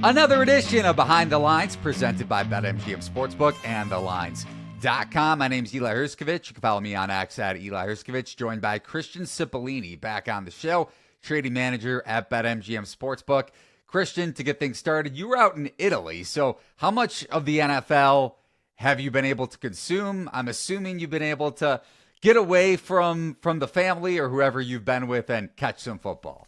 Another edition of Behind the Lines presented by BetMGM Sportsbook and TheLines.com. My name's Eli Hershkovich. You can follow me on X at Eli Hershkovich, joined by Christian Cipollini back on the show, trading manager at BetMGM Sportsbook. Christian, to get things started, you were out in Italy, so how much of the NFL have you been able to consume? I'm assuming you've been able to get away from the family or whoever you've been with and catch some football.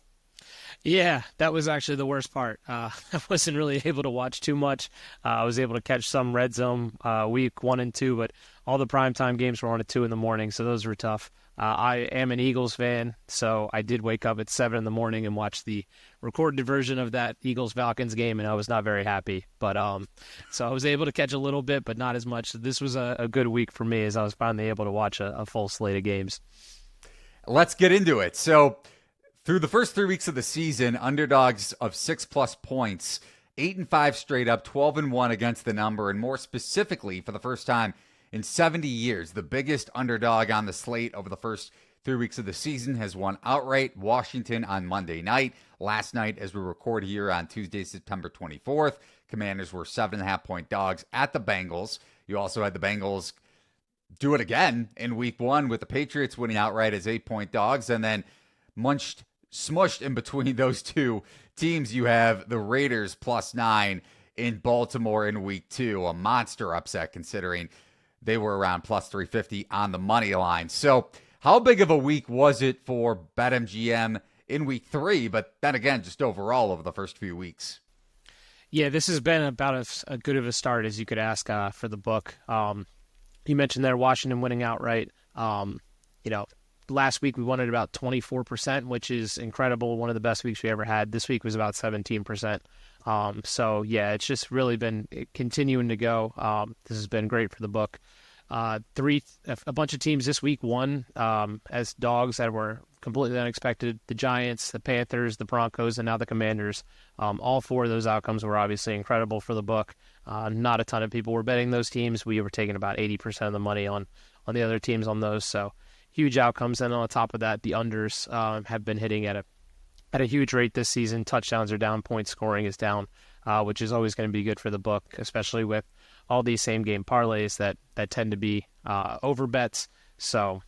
Yeah, that was actually the worst part. I wasn't really able to watch too much. I was able to catch some red zone week 1 and 2, but all the primetime games were on at 2 in the morning, so those were tough. I am an Eagles fan, so I did wake up at 7 in the morning and watch the recorded version of that Eagles-Falcons game, and I was not very happy. But so I was able to catch a little bit, but not as much. This was a good week for me as I was finally able to watch a full slate of games. Let's get into it. So through the first 3 weeks of the season, underdogs of 6+ points, 8-5 straight up, 12-1 against the number, and more specifically, for the first time in 70 years, the biggest underdog on the slate over the first 3 weeks of the season has won outright. Washington on Monday night. Last night, as we record here on Tuesday, September 24th, Commanders were 7.5-point dogs at the Bengals. You also had the Bengals do it again in week 1 with the Patriots winning outright as 8-point dogs, and then smushed in between those two teams, you have the Raiders +9 in Baltimore in week 2, a monster upset considering they were around +350 on the money line. So how big of a week was it for BetMGM in week 3, but then again, just overall over the first few weeks? Yeah, this has been about as good of a start as you could ask for the book. You mentioned there Washington winning outright. Last week we won at about 24%, which is incredible. One of the best weeks we ever had. This week was about 17%. So yeah, it's just really been continuing to go. This has been great for the book. A bunch of teams this week won as dogs that were completely unexpected. The Giants, the Panthers, the Broncos, and now the Commanders. All 4 of those outcomes were obviously incredible for the book. Not a ton of people were betting those teams. We were taking about 80% of the money on the other teams on those. So huge outcomes. And on top of that, the unders have been hitting at a huge rate this season. Touchdowns are down, point scoring is down, which is always going to be good for the book, especially with all these same game parlays that tend to be over bets. So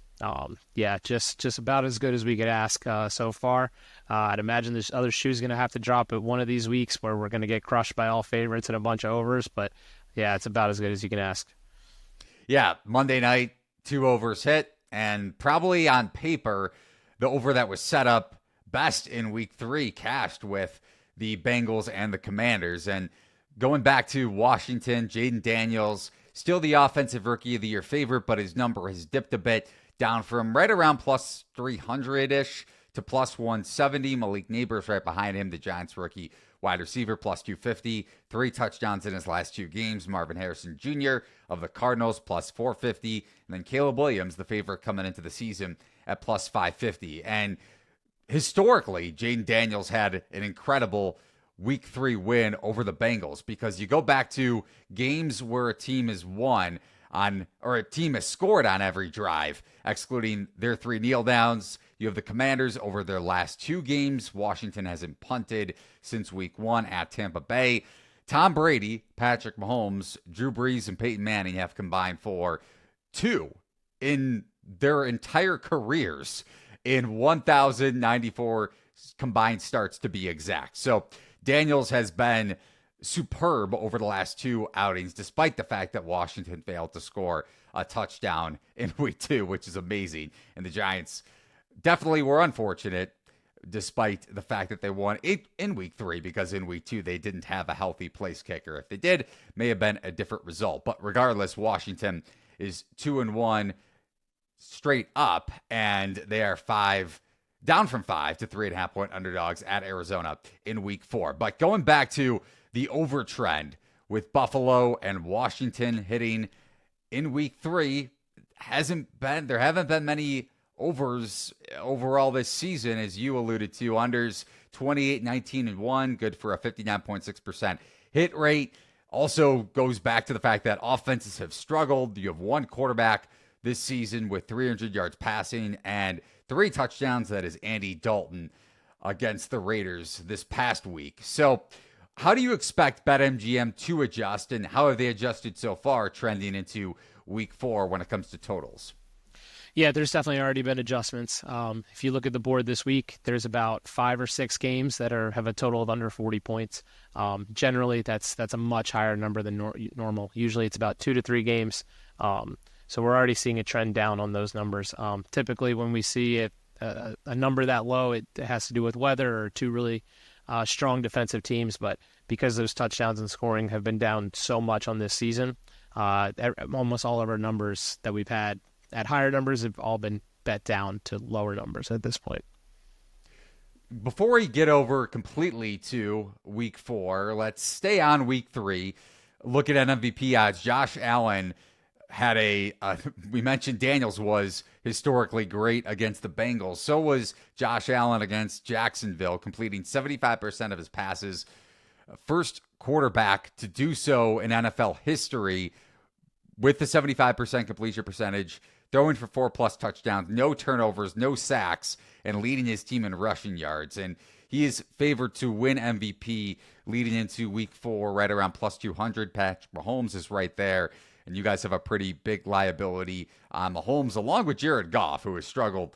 yeah, just about as good as we could ask so far. I'd imagine this other shoe's going to have to drop at one of these weeks where we're going to get crushed by all favorites and a bunch of overs. But yeah, it's about as good as you can ask. Yeah, Monday night, 2 overs hit. And probably on paper, the over that was set up best in week 3 cashed with the Bengals and the Commanders. And going back to Washington, Jaden Daniels, still the offensive rookie of the year favorite, but his number has dipped a bit, down from right around +300-ish to +170. Malik Neighbors right behind him, the Giants rookie wide receiver, +250. 3 touchdowns in his last 2 games. Marvin Harrison Jr. of the Cardinals, +450. And then Caleb Williams, the favorite coming into the season, at +550. And historically, Jaden Daniels had an incredible week 3 win over the Bengals, because you go back to games where a team has won on, or a team has scored on every drive, excluding their 3 kneel downs. You have the Commanders over their last 2 games. Washington hasn't punted since week 1 at Tampa Bay. Tom Brady, Patrick Mahomes, Drew Brees, and Peyton Manning have combined for 2 in their entire careers in 1,094 combined starts, to be exact. So Daniels has been superb over the last 2 outings, despite the fact that Washington failed to score a touchdown in week 2, which is amazing. And the Giants definitely were unfortunate, despite the fact that they won in week 3, because in week 2 they didn't have a healthy place kicker. If they did, may have been a different result. But regardless, Washington is 2-1 straight up, and they are down from 5 to 3.5-point underdogs at Arizona in week 4. But going back to the over trend with Buffalo and Washington hitting in week 3, there haven't been many overs overall this season, as you alluded to. Unders 28, 19, and 1, good for a 59.6% hit rate. Also goes back to the fact that offenses have struggled. You have 1 quarterback this season with 300 yards passing and 3 touchdowns. That is Andy Dalton against the Raiders this past week. So How do you expect BetMGM to adjust, and how have they adjusted so far trending into week 4 when it comes to totals? Yeah, there's definitely already been adjustments. If you look at the board this week, there's about 5 or 6 games that have a total of under 40 points. Generally, that's a much higher number than normal. Usually, it's about 2 to 3 games. So we're already seeing a trend down on those numbers. Typically, when we see a number that low, it has to do with weather or 2 really strong defensive teams. But because those touchdowns and scoring have been down so much on this season, almost all of our numbers that we've had at higher numbers have all been bet down to lower numbers at this point. Before we get over completely to week 4, let's stay on week 3. Looking at MVP odds, Josh Allen had we mentioned Daniels was historically great against the Bengals. So was Josh Allen against Jacksonville, completing 75% of his passes. First quarterback to do so in NFL history with the 75% completion percentage, throwing for 4+ touchdowns, no turnovers, no sacks, and leading his team in rushing yards. And he is favored to win MVP leading into week 4, right around plus 200. Patrick Mahomes is right there. And you guys have a pretty big liability on Mahomes, along with Jared Goff, who has struggled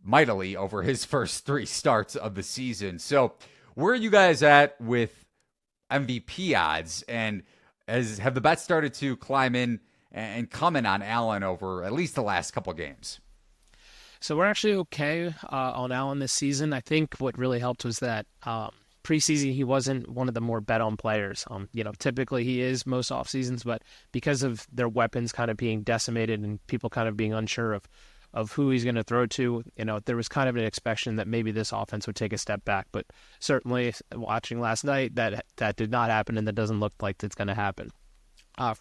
mightily over his first 3 starts of the season. So where are you guys at with MVP odds? And have the bets started to climb in and come in on Allen over at least the last couple of games? So we're actually okay on Allen this season. I think what really helped was that preseason he wasn't one of the more bet on players. Typically he is most off seasons, but because of their weapons kind of being decimated and people kind of being unsure of who he's going to throw to, there was kind of an expectation that maybe this offense would take a step back. But certainly watching last night, that did not happen, and that doesn't look like it's going to happen.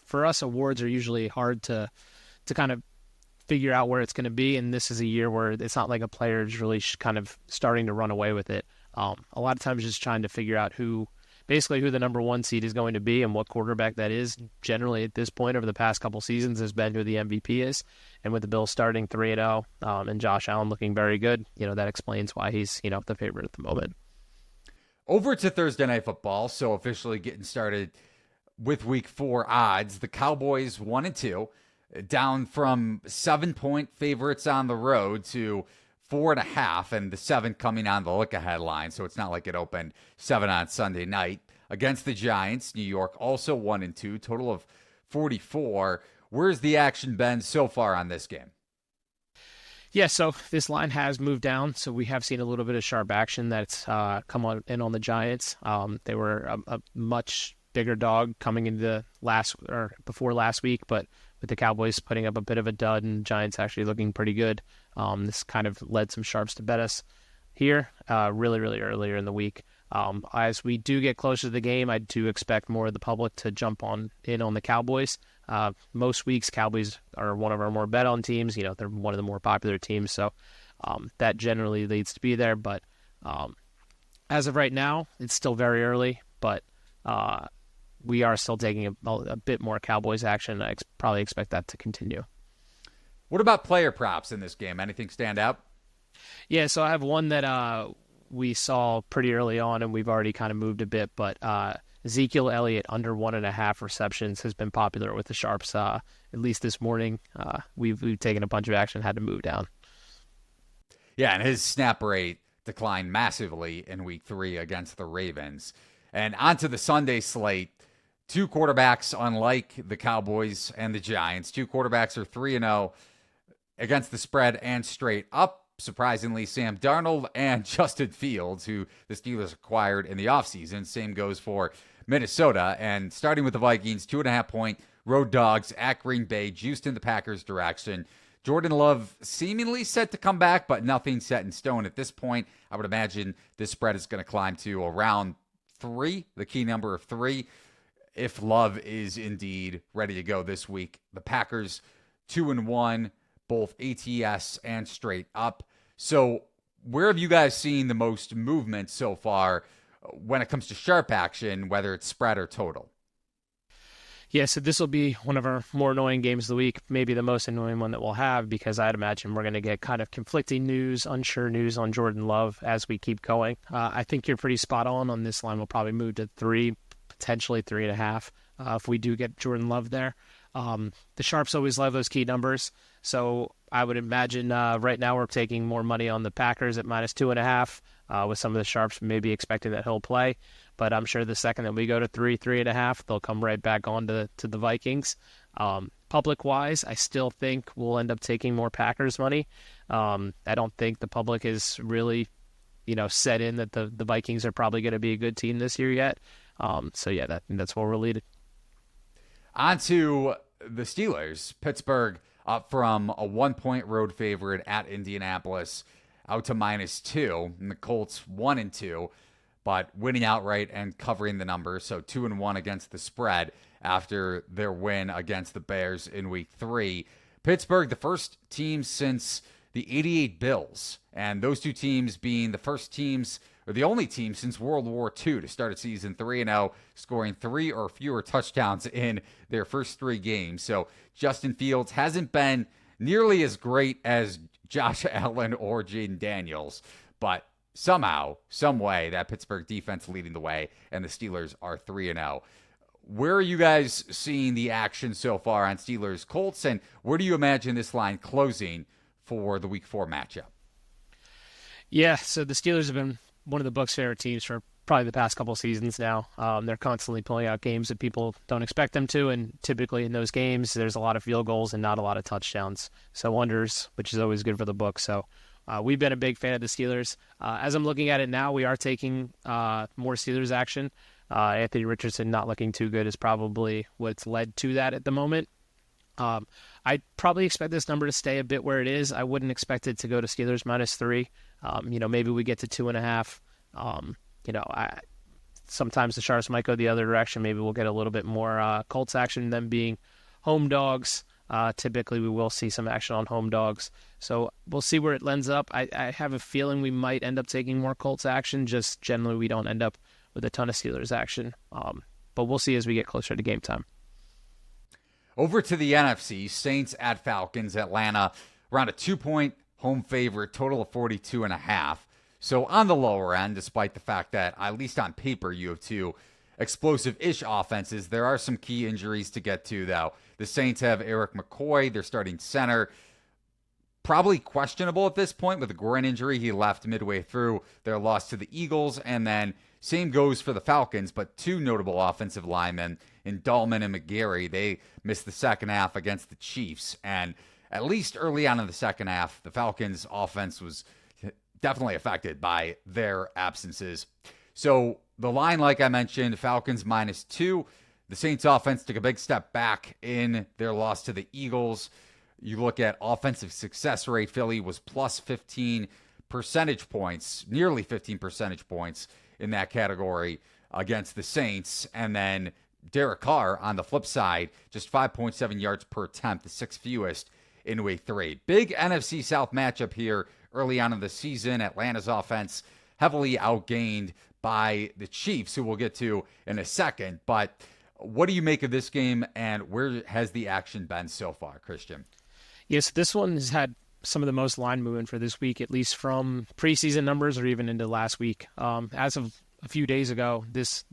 For us, awards are usually hard to kind of figure out where it's going to be, and this is a year where it's not like a player is really kind of starting to run away with it. A lot of times just trying to figure out who the number 1 seed is going to be and what quarterback that is. Generally, at this point over the past couple seasons, has been who the MVP is. And with the Bills starting 3-0 and Josh Allen looking very good, that explains why he's the favorite at the moment. Over to Thursday Night Football, so officially getting started with week 4 odds. The Cowboys 1-2, down from 7-point favorites on the road to 4.5, and the 7 coming on the look-ahead line, so it's not like it opened 7 on Sunday night. Against the Giants, New York also 1-2, total of 44. Where's the action been so far on this game? Yeah, so this line has moved down, so we have seen a little bit of sharp action that's come in on the Giants. They were a much bigger dog coming into before last week, but with the Cowboys putting up a bit of a dud and Giants actually looking pretty good, this kind of led some sharps to bet us here really, really earlier in the week. As we do get closer to the game, I do expect more of the public to jump in on the Cowboys. Most weeks, Cowboys are one of our more bet-on teams. They're one of the more popular teams, so that generally leads to be there. But as of right now, it's still very early, but we are still taking a bit more Cowboys action. I probably expect that to continue. What about player props in this game? Anything stand out? Yeah, so I have one that we saw pretty early on, and we've already kind of moved a bit, but Ezekiel Elliott under 1.5 receptions has been popular with the sharps. At least this morning, we've taken a bunch of action, had to move down. Yeah, and his snap rate declined massively in week 3 against the Ravens. And onto the Sunday slate, 2 quarterbacks, unlike the Cowboys and the Giants, 2 quarterbacks are 3-0 against the spread and straight up. Surprisingly, Sam Darnold and Justin Fields, who the Steelers acquired in the offseason. Same goes for Minnesota. And starting with the Vikings, 2.5-point road dogs at Green Bay, juiced in the Packers' direction. Jordan Love seemingly set to come back, but nothing set in stone at this point. I would imagine this spread is going to climb to around 3, the key number of 3, if Love is indeed ready to go this week. The Packers 2-1, both ATS and straight up. So where have you guys seen the most movement so far when it comes to sharp action, whether it's spread or total? Yeah, so this will be one of our more annoying games of the week, maybe the most annoying one that we'll have, because I'd imagine we're going to get kind of conflicting news, unsure news on Jordan Love as we keep going. I think you're pretty spot on this line. We'll probably move to 3, potentially 3.5 if we do get Jordan Love there. The Sharps always love those key numbers, so I would imagine right now we're taking more money on the Packers at -2.5, with some of the Sharps maybe expecting that he'll play. But I'm sure the second that we go to 3.5, they'll come right back on to the Vikings. Public-wise, I still think we'll end up taking more Packers money. I don't think the public is really, set in that the Vikings are probably going to be a good team this year yet. So yeah, that's where we're leading. On to the Steelers. Pittsburgh up from a 1-point road favorite at Indianapolis out to -2, and the Colts 1-2. But winning outright and covering the number, so 2-1 against the spread after their win against the Bears in Week 3. Pittsburgh, the first team since the '88 Bills, and those two teams being the first teams, or the only team since World War II to start a season 3-0, scoring 3 or fewer touchdowns in their first 3 games. So Justin Fields hasn't been nearly as great as Josh Allen or Jaden Daniels, but somehow, some way, that Pittsburgh defense leading the way, and the Steelers are 3-0. Where are you guys seeing the action so far on Steelers-Colts, and where do you imagine this line closing for the Week 4 matchup? Yeah, so the Steelers have been one of the Bucs' favorite teams for probably the past couple seasons now. They're constantly pulling out games that people don't expect them to, and typically in those games, there's a lot of field goals and not a lot of touchdowns. So unders, which is always good for the book. So we've been a big fan of the Steelers. As I'm looking at it now, we are taking more Steelers action. Anthony Richardson not looking too good is probably what's led to that at the moment. I'd probably expect this number to stay a bit where it is. I wouldn't expect it to go to Steelers -3. Maybe we get to 2.5. Sometimes the Sharps might go the other direction. Maybe we'll get a little bit more Colts action, them being home dogs. Typically, we will see some action on home dogs. So we'll see where it lends up. I have a feeling we might end up taking more Colts action. Just generally, we don't end up with a ton of Steelers action. But we'll see as we get closer to game time. Over to the NFC, Saints at Falcons, Atlanta, around a 2-point home favorite, total of 42.5. So on the lower end, despite the fact that, at least on paper, you have two explosive-ish offenses, there are some key injuries to get to, though. The Saints have Eric McCoy, their starting center, probably questionable at this point with a groin injury. He left midway through their loss to the Eagles, and then same goes for the Falcons, but two notable offensive linemen in Dahlman and McGarry. They missed the second half against the Chiefs, and at least early on in the second half, the Falcons' offense was definitely affected by their absences. So the line, like I mentioned, Falcons -2. The Saints offense took a big step back in their loss to the Eagles. You look at offensive success rate, Philly was plus 15 percentage points, nearly 15 percentage points in that category against the Saints. And then Derek Carr on the flip side, just 5.7 yards per attempt, the sixth fewest in Week 3. Big NFC South matchup here early on in the season. Atlanta's offense heavily outgained by the Chiefs, who we'll get to in a second. But what do you make of this game, and where has the action been so far, Christian? Yes, this one has had some of the most line movement for this week, at least from preseason numbers or even into last week. As of a few days ago, this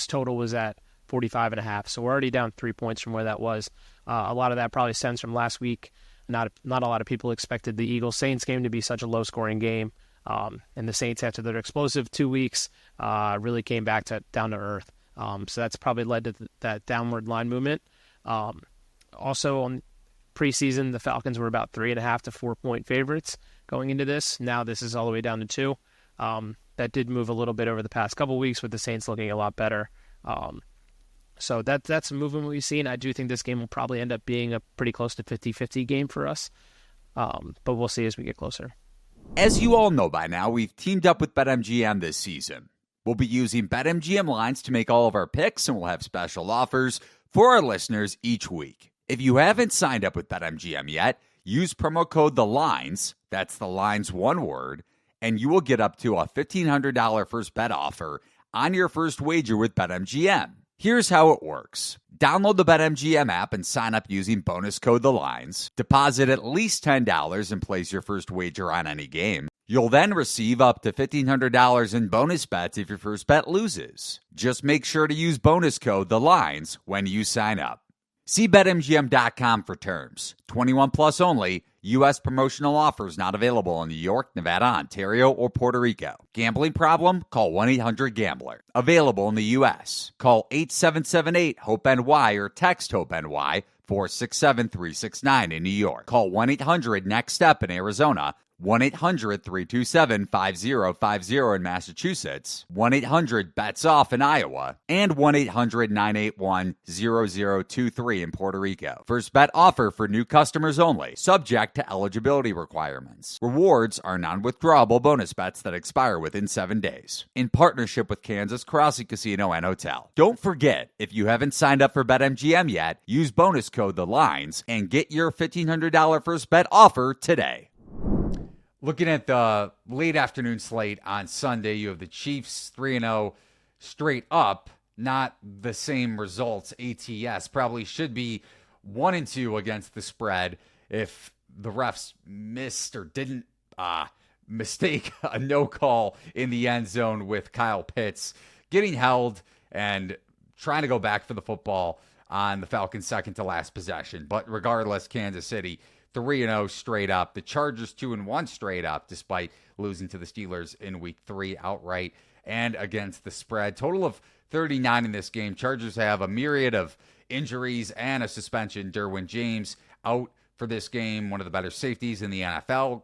total was at 45.5. So we're already down 3 points from where that was. A lot of that probably stems from last week. Not a lot of people expected the Eagles-Saints game to be such a low-scoring game. And the Saints, after their explosive 2 weeks, really came back down to earth. So that's probably led to that downward line movement. Also, on preseason, the Falcons were about 3.5 to 4 point favorites going into this. Now this is all the way down to 2. That did move a little bit over the past couple weeks with the Saints looking a lot better. So that's a movement we've seen. I do think this game will probably end up being a pretty close to 50-50 game for us. But we'll see as we get closer. As you all know by now, we've teamed up with BetMGM this season. We'll be using BetMGM lines to make all of our picks, and we'll have special offers for our listeners each week. If you haven't signed up with BetMGM yet, use promo code THELINES, that's the lines one word, and you will get up to a $1,500 first bet offer on your first wager with BetMGM. Here's how it works. Download the BetMGM app and sign up using bonus code THELINES. Deposit at least $10 and place your first wager on any game. You'll then receive up to $1,500 in bonus bets if your first bet loses. Just make sure to use bonus code THELINES when you sign up. See BetMGM.com for terms. 21 plus only. U.S. promotional offers not available in New York, Nevada, Ontario, or Puerto Rico. Gambling problem? Call 1-800-GAMBLER. Available in the U.S. Call 877-8-HOPE-NY or text HOPE-NY 467-369 in New York. Call 1-800-NEXT-STEP in Arizona. 1-800-327-5050 in Massachusetts, 1-800-BETS-OFF in Iowa, and 1-800-981-0023 in Puerto Rico. First bet offer for new customers only, subject to eligibility requirements. Rewards are non-withdrawable bonus bets that expire within 7 days. In partnership with Kansas Crossing Casino and Hotel. Don't forget, if you haven't signed up for BetMGM yet, use bonus code THELINES and get your $1,500 first bet offer today. Looking at the late afternoon slate on Sunday, you have the Chiefs 3-0 straight up, not the same results. ATS probably should be 1-2 against the spread if the refs missed or didn't mistake a no call in the end zone with Kyle Pitts getting held and trying to go back for the football on the Falcons' second to last possession. But regardless, Kansas City 3-0 straight up. The Chargers 2-1 straight up, despite losing to the Steelers in week 3 outright and against the spread. Total of 39 in this game. Chargers have a myriad of injuries and a suspension. Derwin James out for this game, one of the better safeties in the NFL.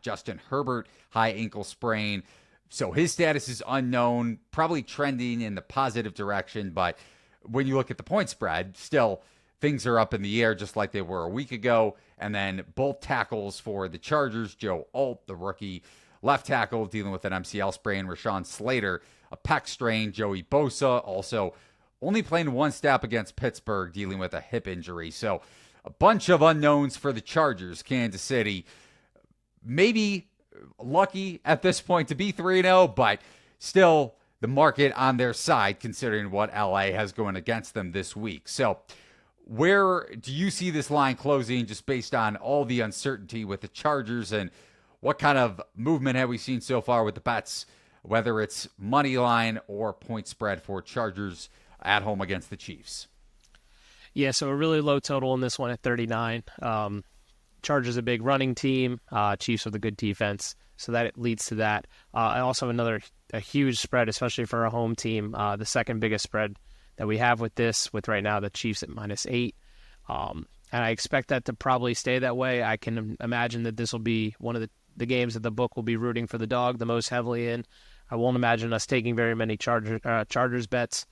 Justin Herbert, high ankle sprain. So his status is unknown, probably trending in the positive direction. But when you look at the point spread, still things are up in the air just like they were a week ago. And then both tackles for the Chargers, Joe Alt, the rookie left tackle, dealing with an MCL sprain. Rashawn Slater, a pec strain. Joey Bosa, also only playing one snap against Pittsburgh, dealing with a hip injury. So a bunch of unknowns for the Chargers. Kansas City, maybe lucky at this point to be 3-0, but still the market on their side, considering what LA has going against them this week. So where do you see this line closing just based on all the uncertainty with the Chargers, and what kind of movement have we seen so far with the bets, whether it's money line or point spread for Chargers at home against the Chiefs? Yeah, so a really low total in this one at 39. Chargers a big running team, Chiefs with a good defense, so that leads to that. Also a huge spread, especially for a home team, the second biggest spread that we have with right now the Chiefs at -8. And I expect that to probably stay that way. I can imagine that this will be one of the games that the book will be rooting for the dog the most heavily in. I won't imagine us taking very many Chargers bets.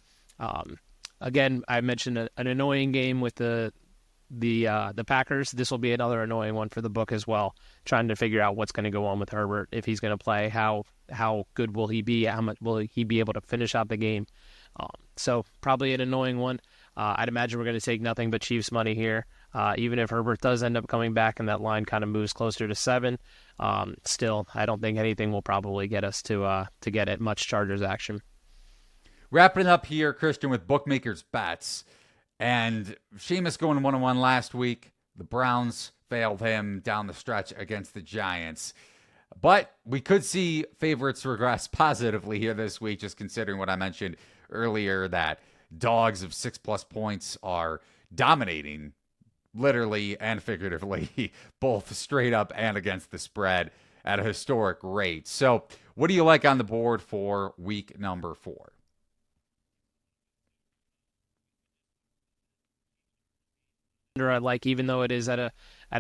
Again, I mentioned an annoying game with the Packers. This will be another annoying one for the book as well, trying to figure out what's going to go on with Herbert, if he's going to play, how good will he be, how much will he be able to finish out the game. So probably an annoying one. I'd imagine we're going to take nothing but Chiefs money here. Even if Herbert does end up coming back and that line kind of moves closer to 7, still, I don't think anything will probably get us to get at much Chargers action. Wrapping up here, Christian, with bookmakers bets. And Sheamus going 1-1 last week. The Browns failed him down the stretch against the Giants. But we could see favorites regress positively here this week, just considering what I mentioned earlier, that dogs of 6+ points are dominating, literally and figuratively, both straight up and against the spread at a historic rate. So what do you like on the board for week number 4? I like, even though it is at a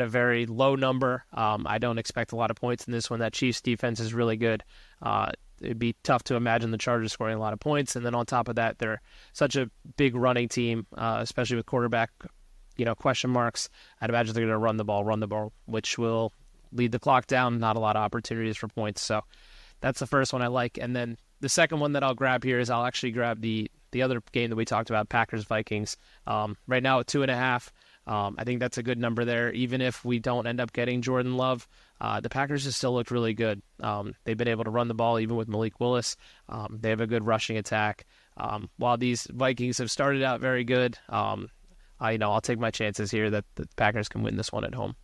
very low number, I don't expect a lot of points in this one. That Chiefs defense is really good. It'd be tough to imagine the Chargers scoring a lot of points. And then on top of that, they're such a big running team, especially with quarterback, question marks. I'd imagine they're going to run the ball, which will lead the clock down. Not a lot of opportunities for points. So that's the first one I like. And then the second one that I'll grab here is I'll actually grab the other game that we talked about, Packers-Vikings. Right now at 2.5. I think that's a good number there. Even if we don't end up getting Jordan Love, the Packers have still looked really good. They've been able to run the ball even with Malik Willis. They have a good rushing attack. While these Vikings have started out very good, I'll take my chances here that the Packers can win this one at home.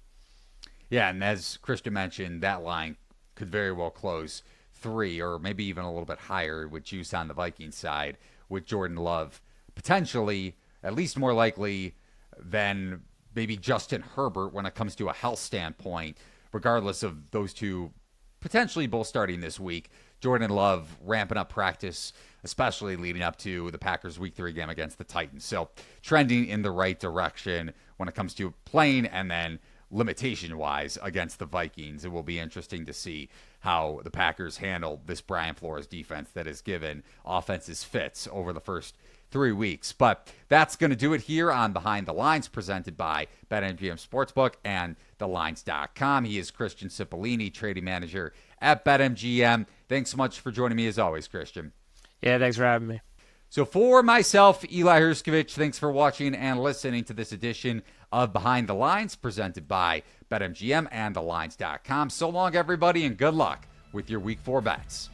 Yeah, and as Christian mentioned, that line could very well close 3 or maybe even a little bit higher with juice on the Vikings side, with Jordan Love potentially at least more likely than maybe Justin Herbert when it comes to a health standpoint, regardless of those two potentially both starting this week. Jordan Love ramping up practice, especially leading up to the Packers' Week 3 game against the Titans. So trending in the right direction when it comes to playing and then limitation-wise against the Vikings. It will be interesting to see how the Packers handle this Brian Flores defense that has given offenses fits over the first 3 weeks. But that's going to do it here on Behind the Lines, presented by BetMGM Sportsbook and TheLines.com. He is Christian Cipollini, trading manager at BetMGM. Thanks so much for joining me as always, Christian. Yeah, thanks for having me. So for myself, Eli Hershkovich, thanks for watching and listening to this edition of Behind the Lines, presented by BetMGM and TheLines.com. So long, everybody, and good luck with your Week 4 bets.